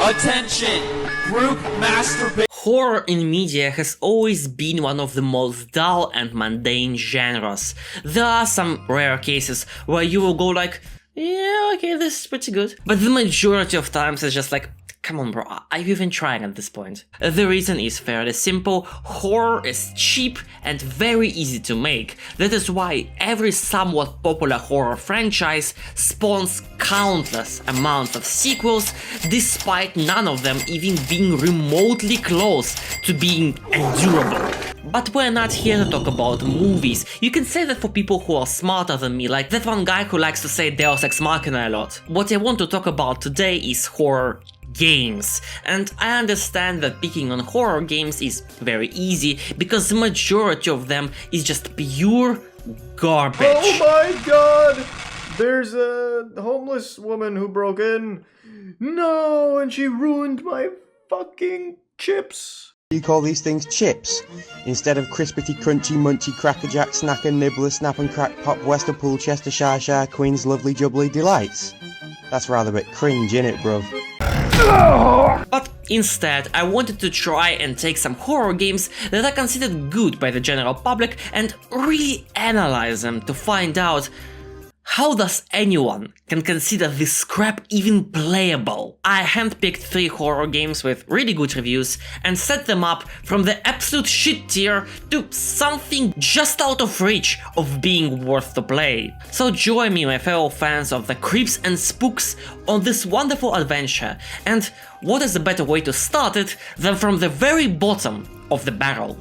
Attention! Group masturbation. Horror in media has always been one of the most dull and mundane genres. There are some rare cases where you will go like, yeah, okay, this is pretty good. But the majority of times it's just like, come on bro, are you even trying at this point? The reason is fairly simple: horror is cheap and very easy to make. That is why every somewhat popular horror franchise spawns countless amounts of sequels, despite none of them even being remotely close to being endurable. But we're not here to talk about movies. You can say that for people who are smarter than me, like that one guy who likes to say Deus Ex Machina a lot. What I want to talk about today is horror games. And I understand that picking on horror games is very easy, because the majority of them is just pure garbage. Oh my god! There's a homeless woman who broke in. No, and she ruined my fucking chips. You call these things chips instead of crispity, crunchy, munchy, crackerjack, snacker, nibbler, snap and crack, pop, Westerpool, Chestershire, Queen's lovely jubbly delights. That's rather a bit cringe, innit, bruv? But instead, I wanted to try and take some horror games that are considered good by the general public and really analyze them to find out, how does anyone can consider this crap even playable? I handpicked 3 horror games with really good reviews and set them up from the absolute shit tier to something just out of reach of being worth to play. So join me, my fellow fans of the creeps and spooks, on this wonderful adventure, and what is a better way to start it than from the very bottom of the barrel?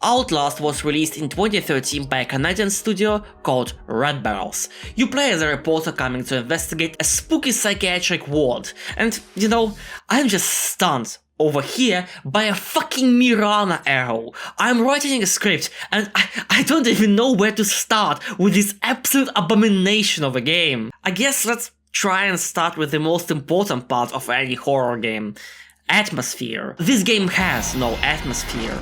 Outlast was released in 2013 by a Canadian studio called Red Barrels. You play as a reporter coming to investigate a spooky psychiatric ward, and you know, I'm just stunned over here by a fucking Mirana arrow. I'm writing a script and I don't even know where to start with this absolute abomination of a game. I guess let's try and start with the most important part of any horror game: atmosphere. This game has no atmosphere.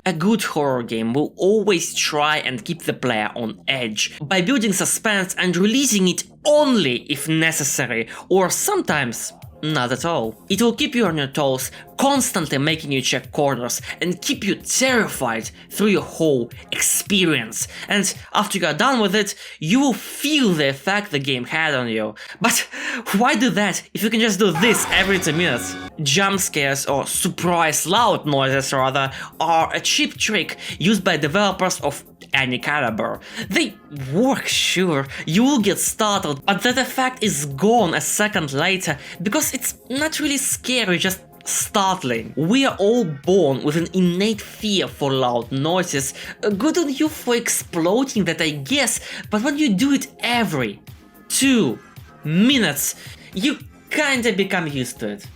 A good horror game will always try and keep the player on edge by building suspense and releasing it only if necessary, or sometimes not at all. It will keep you on your toes, constantly making you check corners and keep you terrified through your whole experience. And after you are done with it, you will feel the effect the game had on you. But why do that if you can just do this every 2 minutes? Jump scares, or surprise loud noises rather, are a cheap trick used by developers of any caliber. They work, sure, you will get startled, but that effect is gone a second later because it's not really scary, just startling. We are all born with an innate fear for loud noises. Good on you for exploiting that, I guess, but when you do it every 2 minutes, you kinda become used to it.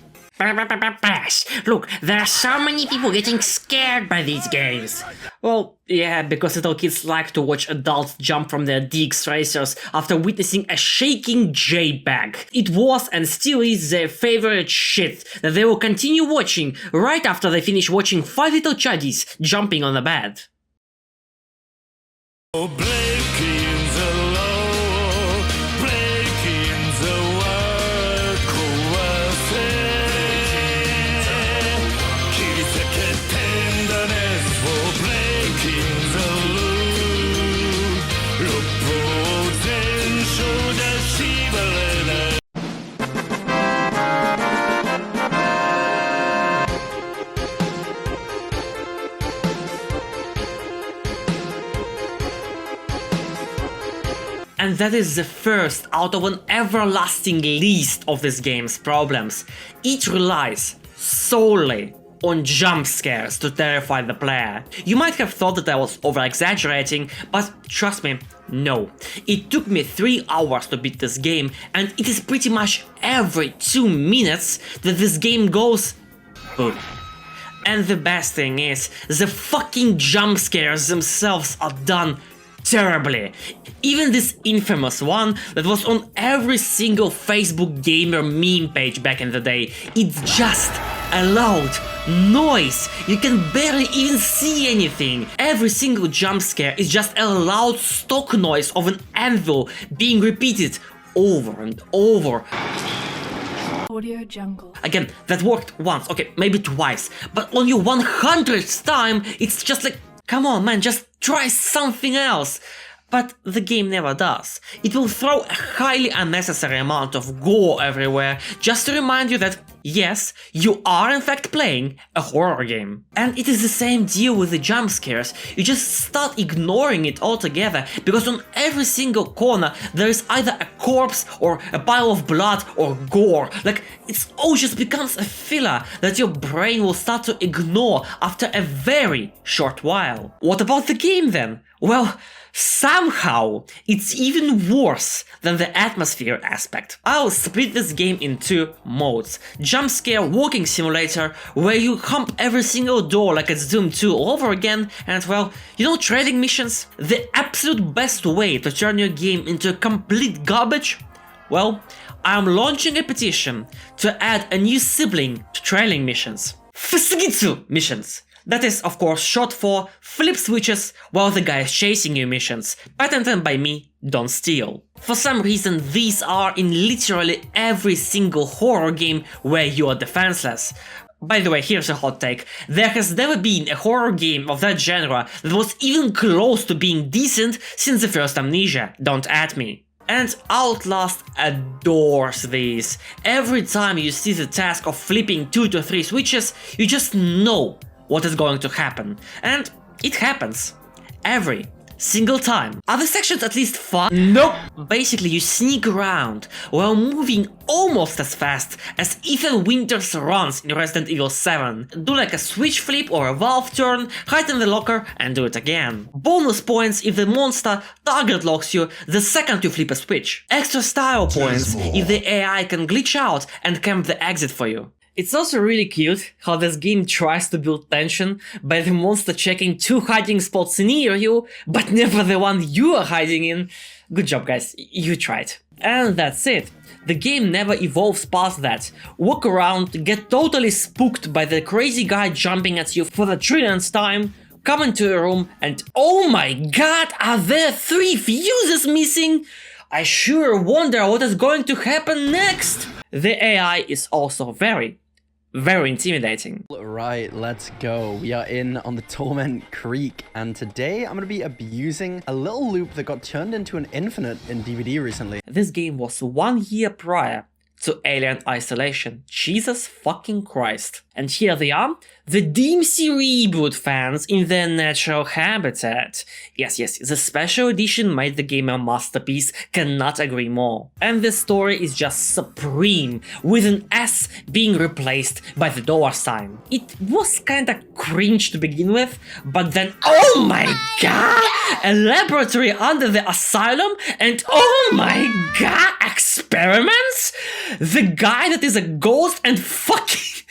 Look, there are so many people getting scared by these games. Well, yeah, because little kids like to watch adults jump from their DX racers after witnessing a shaking JPEG. It was and still is their favorite shit that they will continue watching right after they finish watching 5 little chuddies jumping on the bed. And that is the first out of an everlasting list of this game's problems. It relies solely on jump scares to terrify the player. You might have thought that I was over-exaggerating, but trust me, no. It took me 3 hours to beat this game, and it is pretty much every 2 minutes that this game goes boom. And the best thing is, the fucking jump scares themselves are done terribly. Even this infamous one that was on every single Facebook gamer meme page back in the day, it's just a loud noise. You can barely even see anything. Every single jump scare is just a loud stock noise of an anvil being repeated over and over. Audio Jungle. Again, that worked once, okay, maybe twice, but on your 100th time, it's just like, come on man, just try something else. But the game never does. It will throw a highly unnecessary amount of gore everywhere just to remind you that, yes, you are in fact playing a horror game. And it is the same deal with the jump scares. You just start ignoring it altogether because on every single corner there is either a corpse or a pile of blood or gore. Like, it all just becomes a filler that your brain will start to ignore after a very short while. What about the game then? Well, somehow it's even worse than the atmosphere aspect. I'll split this game in two modes. Jump scare walking simulator, where you hump every single door like it's Doom 2 all over again, and well, you know, trading missions? The absolute best way to turn your game into complete garbage? Well, I'm launching a petition to add a new sibling to trailing missions. Fusugitsu missions. That is, of course, short for flip switches while the guy is chasing you missions, patented by me, don't steal. For some reason, these are in literally every single horror game where you are defenseless. By the way, here's a hot take. There has never been a horror game of that genre that was even close to being decent since the first Amnesia, don't at me. And Outlast adores these. Every time you see the task of flipping 2 to 3 switches, you just know what is going to happen. And it happens. Every single time. Are the sections at least fun? Nope! Basically, you sneak around while moving almost as fast as Ethan Winters runs in Resident Evil 7. Do like a switch flip or a valve turn, hide in the locker and do it again. Bonus points if the monster target locks you the second you flip a switch. Extra style points if the AI can glitch out and camp the exit for you. It's also really cute how this game tries to build tension by the monster checking 2 hiding spots near you, but never the one you are hiding in. Good job guys, you tried. And that's it. The game never evolves past that. Walk around, get totally spooked by the crazy guy jumping at you for the trillionth time, come into a room and oh my god, are there 3 fuses missing? I sure wonder what is going to happen next. The AI is also very intimidating. Right, let's go. We are in on the Torment Creek, and today I'm going to be abusing a little loop that got turned into an infinite in DVD recently. This game was 1 year prior to Alien Isolation. Jesus fucking Christ. And here they are, the DMC reboot fans in their natural habitat. Yes, the special edition made the game a masterpiece, cannot agree more. And the story is just supreme, with an S being replaced by the dollar sign. It was kinda cringe to begin with, but then oh my god! A laboratory under the asylum and oh my god! Experiments? The guy that is a ghost and fucking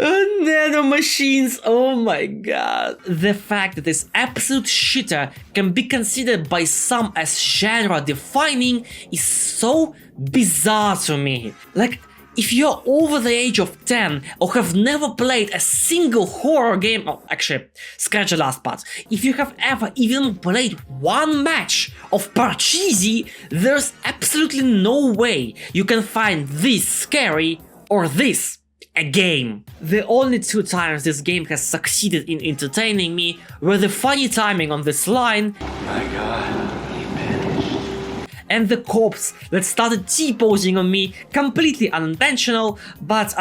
nanomachines, oh my god. The fact that this absolute shitter can be considered by some as genre defining is so bizarre to me. Like, if you're over the age of 10 or have never played a single horror game, oh, actually, scratch the last part. If you have ever even played one match of Parcheesi, there's absolutely no way you can find this scary or this a game. The only 2 times this game has succeeded in entertaining me were the funny timing on this line, My god, he vanished. and the corpse that started T-posing on me, completely unintentional, but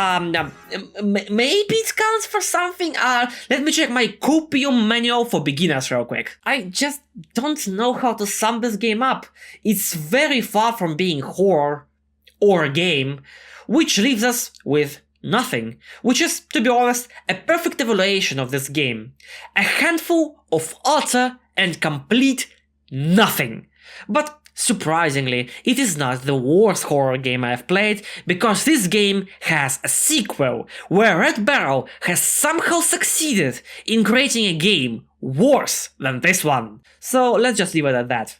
maybe it counts for something. Let me check my copium manual for beginners real quick. I just don't know how to sum this game up. It's very far from being horror or a game, which leaves us with nothing, which is, to be honest, a perfect evaluation of this game. A handful of utter and complete nothing. But surprisingly, it is not the worst horror game I have played, because this game has a sequel, where Red Barrel has somehow succeeded in creating a game worse than this one. So let's just leave it at that.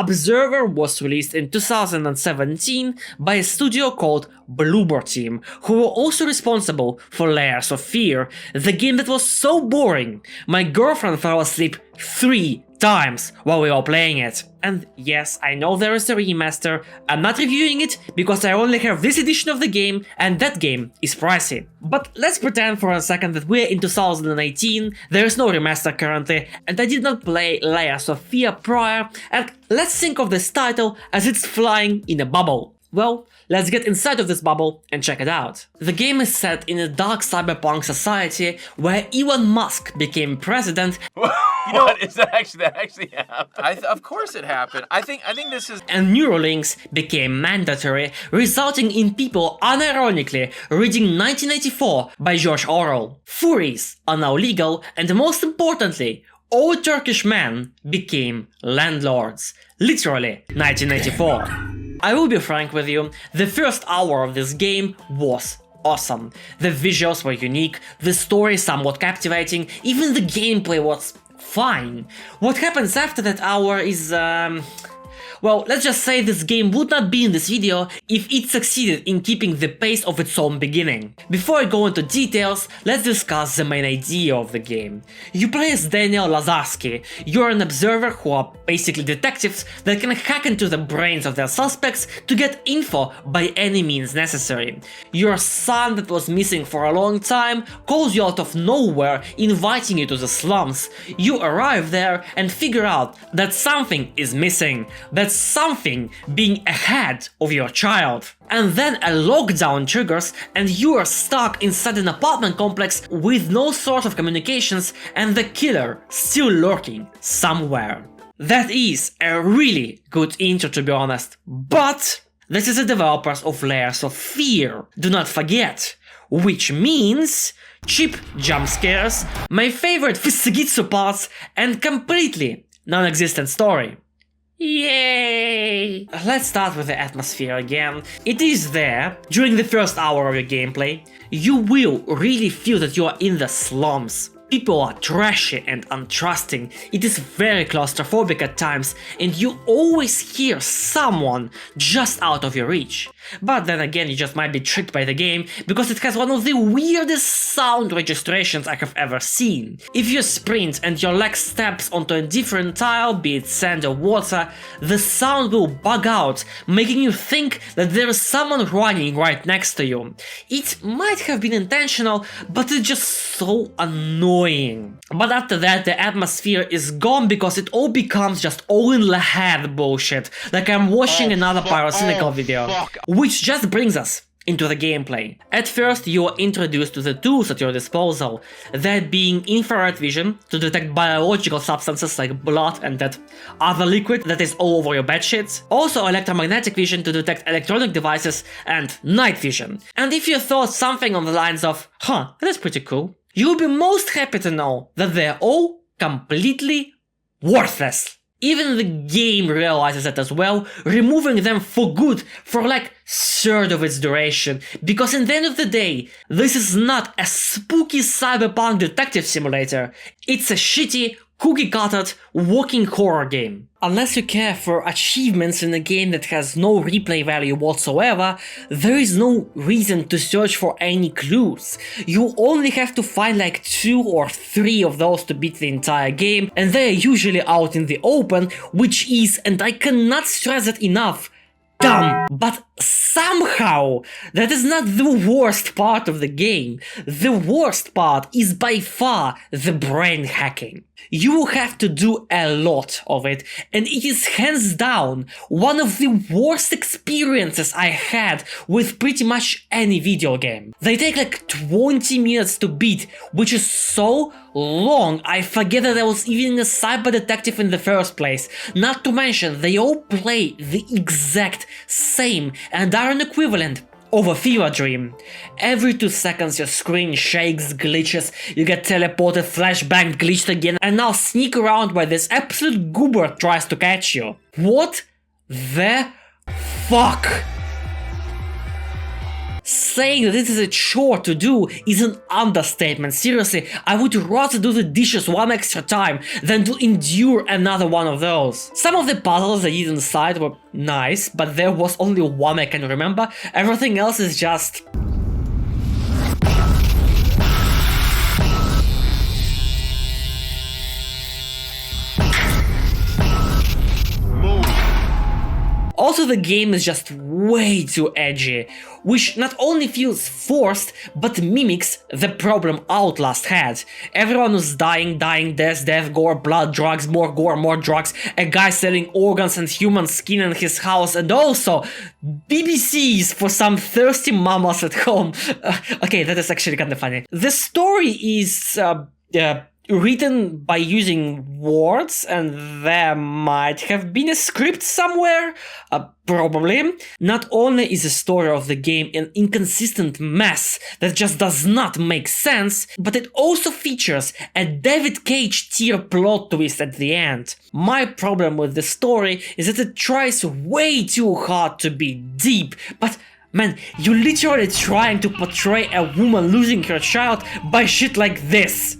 Observer was released in 2017 by a studio called Bloober Team, who were also responsible for Layers of Fear, the game that was so boring my girlfriend fell asleep 3 times while we were playing it. And yes, I know there is a remaster, I'm not reviewing it because I only have this edition of the game and that game is pricey. But let's pretend for a second that we're in 2018, there is no remaster currently, and I did not play Layers of Fear prior, and let's think of this title as it's flying in a bubble. Well, let's get inside of this bubble and check it out. The game is set in a dark cyberpunk society where Elon Musk became president. What is that actually happened? Of course it happened. I think this is. And Neuralinks became mandatory, resulting in people unironically reading 1984 by George Orwell. Furries are now legal, and most importantly, all Turkish men became landlords. Literally, 1984. I will be frank with you, the first hour of this game was awesome. The visuals were unique, the story somewhat captivating, even the gameplay was fine. What happens after that hour is well, let's just say this game would not be in this video if it succeeded in keeping the pace of its own beginning. Before I go into details, let's discuss the main idea of the game. You play as Daniel Lazarski. You're an observer who are basically detectives that can hack into the brains of their suspects to get info by any means necessary. Your son that was missing for a long time calls you out of nowhere, inviting you to the slums. You arrive there and figure out that something is missing, that something being ahead of your child. And then a lockdown triggers and you are stuck inside an apartment complex with no sort of communications and the killer still lurking somewhere. That is a really good intro, to be honest, but this is the developers of Layers of Fear, do not forget, which means cheap jump scares, my favorite Fusagitsu parts, and completely non-existent story. Yay! Let's start with the atmosphere again. It is there. During the first hour of your gameplay, you will really feel that you are in the slums. People are trashy and untrusting, it is very claustrophobic at times, and you always hear someone just out of your reach. But then again, you just might be tricked by the game, because it has one of the weirdest sound registrations I have ever seen. If you sprint and your leg steps onto a different tile, be it sand or water, the sound will bug out, making you think that there is someone running right next to you. It might have been intentional, but it's just so annoying. But after that, the atmosphere is gone because it all becomes just all in the head bullshit, like I'm watching another Pyrocynical video. Which just brings us into the gameplay. At first, you are introduced to the tools at your disposal, that being infrared vision to detect biological substances like blood and that other liquid that is all over your bedsheets, also electromagnetic vision to detect electronic devices, and night vision. And if you thought something on the lines of, huh, that's pretty cool, you'll be most happy to know that they're all completely worthless. Even the game realizes that as well, removing them for good for like third of its duration, because in the end of the day, this is not a spooky cyberpunk detective simulator, it's a shitty, cookie-cuttered, walking horror game. Unless you care for achievements in a game that has no replay value whatsoever, there is no reason to search for any clues. You only have to find like 2 or 3 of those to beat the entire game, and they are usually out in the open, which is, and I cannot stress it enough, dumb. But somehow, that is not the worst part of the game. The worst part is by far the brain hacking. You will have to do a lot of it, and it is hands down one of the worst experiences I had with pretty much any video game. They take like 20 minutes to beat, which is so long I forget that I was even a cyber detective in the first place. Not to mention, they all play the exact same and are an equivalent of a fever dream. Every 2 seconds your screen shakes, glitches, you get teleported, flashbanged, glitched again, and now sneak around while this absolute goober tries to catch you. What the fuck? Saying that this is a chore to do is an understatement. Seriously, I would rather do the dishes one extra time than to endure another one of those. Some of the puzzles I did inside were nice, but there was only one I can remember. Everything else is just... Also, the game is just way too edgy, which not only feels forced, but mimics the problem Outlast had. Everyone was dying, death, gore, blood, drugs, more drugs, a guy selling organs and human skin in his house, and also BBCs for some thirsty mamas at home. Okay, that is actually kind of funny. The story is written by using words, and there might have been a script somewhere, probably. Not only is the story of the game an inconsistent mess that just does not make sense, but it also features a David Cage tier plot twist at the end. My problem with the story is that it tries way too hard to be deep, but man, you're literally trying to portray a woman losing her child by shit like this.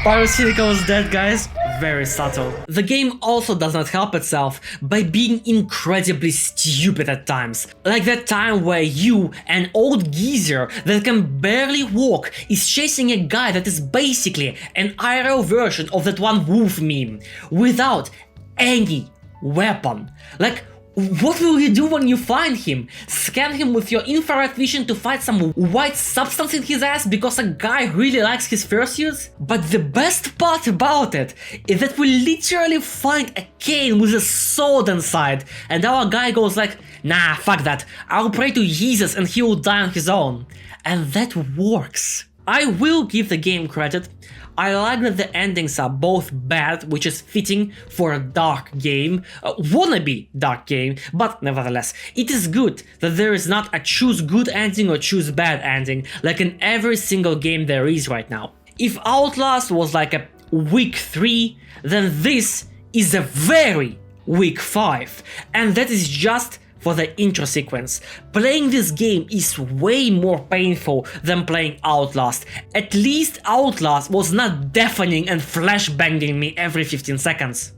Pyrocynical is dead, guys. Very subtle. The game also does not help itself by being incredibly stupid at times. Like that time where you, an old geezer that can barely walk, is chasing a guy that is basically an IRL version of that one wolf meme, without any weapon. Like, what will you do when you find him? Scan him with your infrared vision to find some white substance in his ass because a guy really likes his fursuits? But the best part about it is that we literally find a cane with a sword inside, and our guy goes like, nah, fuck that, I'll pray to Jesus and he will die on his own. And that works. I will give the game credit. I like that the endings are both bad, which is fitting for a dark game, wannabe dark game, but nevertheless, it is good that there is not a choose good ending or choose bad ending, like in every single game there is right now. If Outlast was like a week 3, then this is a very week 5, and that is just for the intro sequence. Playing this game is way more painful than playing Outlast. At least Outlast was not deafening and flashbanging me every 15 seconds.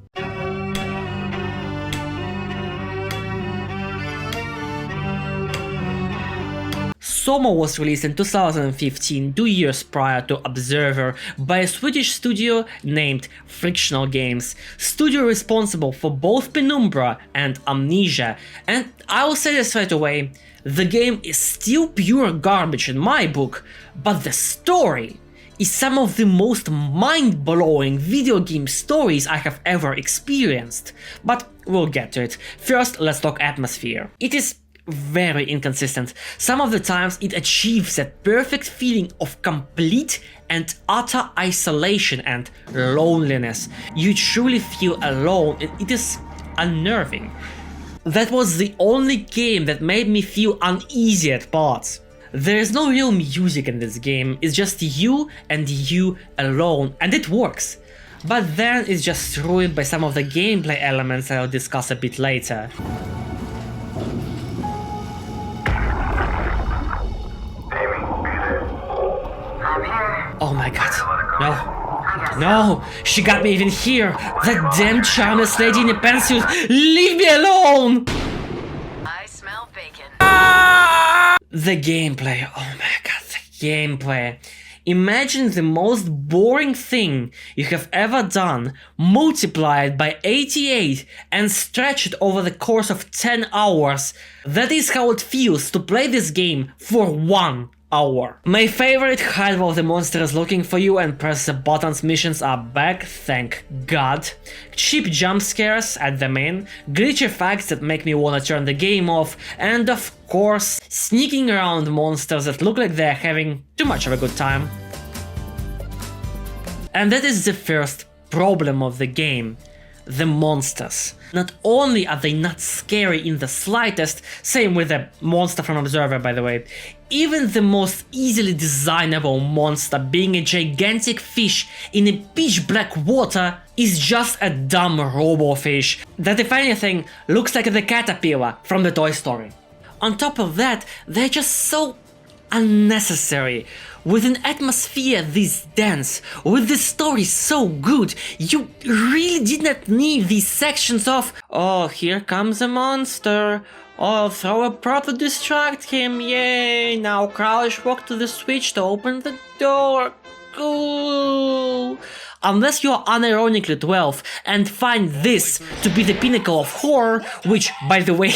Soma was released in 2015, 2 years prior to Observer, by a Swedish studio named Frictional Games, studio responsible for both Penumbra and Amnesia, and I will say this right away, the game is still pure garbage in my book, but the story is some of the most mind-blowing video game stories I have ever experienced. But we'll get to it. First, let's talk atmosphere. It is very inconsistent. Some of the times it achieves that perfect feeling of complete and utter isolation and loneliness. You truly feel alone and it is unnerving. That was the only game that made me feel uneasy at parts. There is no real music in this game, it's just you and you alone, and it works. But then it's just ruined by some of the gameplay elements I'll discuss a bit later. Oh my god, no, no, she got me even here, that damn charmless lady in a pantsuit, leave me alone! I smell bacon. The gameplay, oh my god, the gameplay. Imagine the most boring thing you have ever done, multiply it by 88 and stretch it over the course of 10 hours. That is how it feels to play this game for 1 hour. My favorite hide while the monster is looking for you and press the buttons missions are back, thank god. Cheap jump scares at the main, glitch effects that make me wanna turn the game off, and of course, sneaking around monsters that look like they're having too much of a good time. And that is the first problem of the game. the monsters. Not only are they not scary in the slightest, same with the monster from Observer by the way, even the most easily designable monster, being a gigantic fish in a pitch black water, is just a dumb robo-fish that, if anything, looks like the caterpillar from the Toy Story. On top of that, they're just so unnecessary. With an atmosphere this dense, with the story so good, you really did not need these sections of, oh, here comes a monster, oh, throw a prop to distract him, yay, now crouch walk to the switch to open the door, cool. Unless you're unironically 12 and find this to be the pinnacle of horror, which, by the way,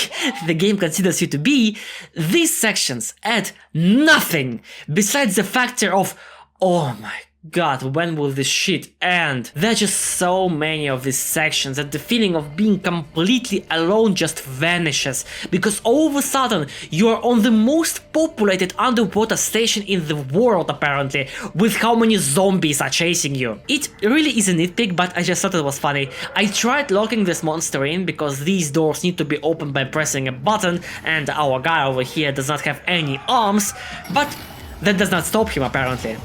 the game considers you to be, these sections add nothing besides the factor of, oh my god, when will this shit end? There are just so many of these sections that the feeling of being completely alone just vanishes, because all of a sudden you are on the most populated underwater station in the world apparently, with how many zombies are chasing you. It really is a nitpick, but I just thought it was funny. I tried locking this monster in because these doors need to be opened by pressing a button, and our guy over here does not have any arms, but that does not stop him apparently.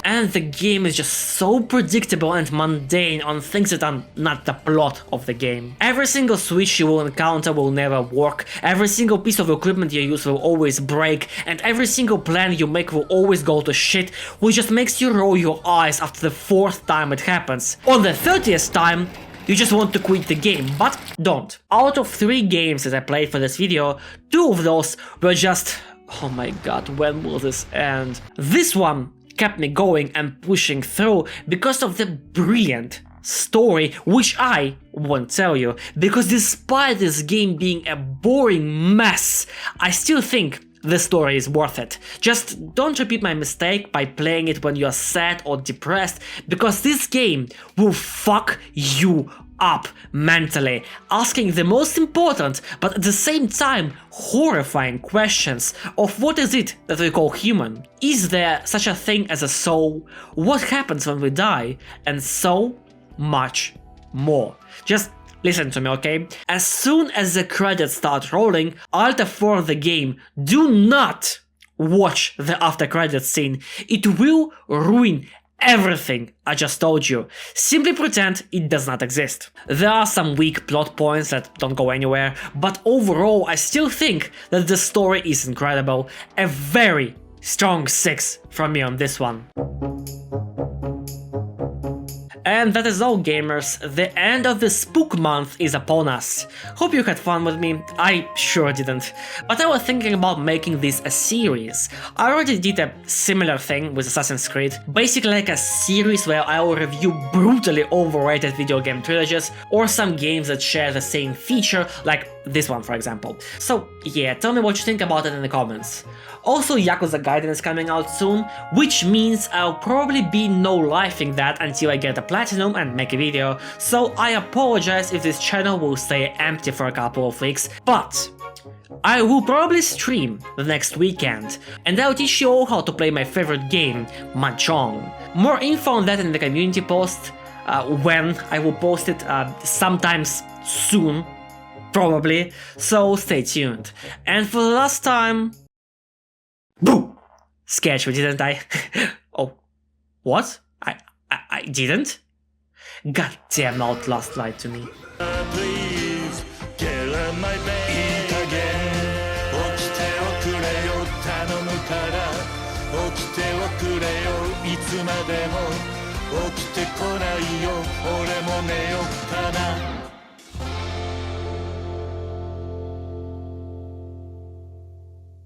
And the game is just so predictable and mundane on things that are not the plot of the game. Every single switch you will encounter will never work, every single piece of equipment you use will always break, and every single plan you make will always go to shit, which just makes you roll your eyes after the 4th time it happens. On the 30th time, you just want to quit the game, but don't. Out of 3 games that I played for this video, 2 of those were just, oh my god, when will this end? This one kept me going and pushing through because of the brilliant story, which I won't tell you, because despite this game being a boring mess, I still think the story is worth it. Just don't repeat my mistake by playing it when you're sad or depressed, because this game will fuck you up mentally, asking the most important but at the same time horrifying questions of what is it that we call human? Is there such a thing as a soul? What happens when we die? And so much more. Just listen to me, okay? As soon as the credits start rolling, Alt F4 the game, do not watch the after credits scene. It will ruin everything I just told you. Simply pretend it does not exist. There are some weak plot points that don't go anywhere, but overall I still think that the story is incredible. A very strong 6 from me on this one. And that is all, gamers. The end of the spook month is upon us. Hope you had fun with me. I sure didn't. But I was thinking about making this a series. I already did a similar thing with Assassin's Creed. Basically like a series where I will review brutally overrated video game trilogies, or some games that share the same feature, like this one for example. So yeah, tell me what you think about it in the comments. Also, Yakuza Gaiden is coming out soon, which means I'll probably be no-lifing that until I get a platinum and make a video, so I apologize if this channel will stay empty for a couple of weeks, but I will probably stream the next weekend, and I'll teach you all how to play my favorite game, Mahjong. More info on that in the community post, when I will post it sometimes soon, probably, so stay tuned. And for the last time... Boo! Scared you, didn't I? Oh, what? I didn't? God damn, Outlast lied to me. Please, kill my baby again. 起きておくれよ、頼むから。起きておくれよ、いつまでも。起きてこないよ、俺も寝よっかな。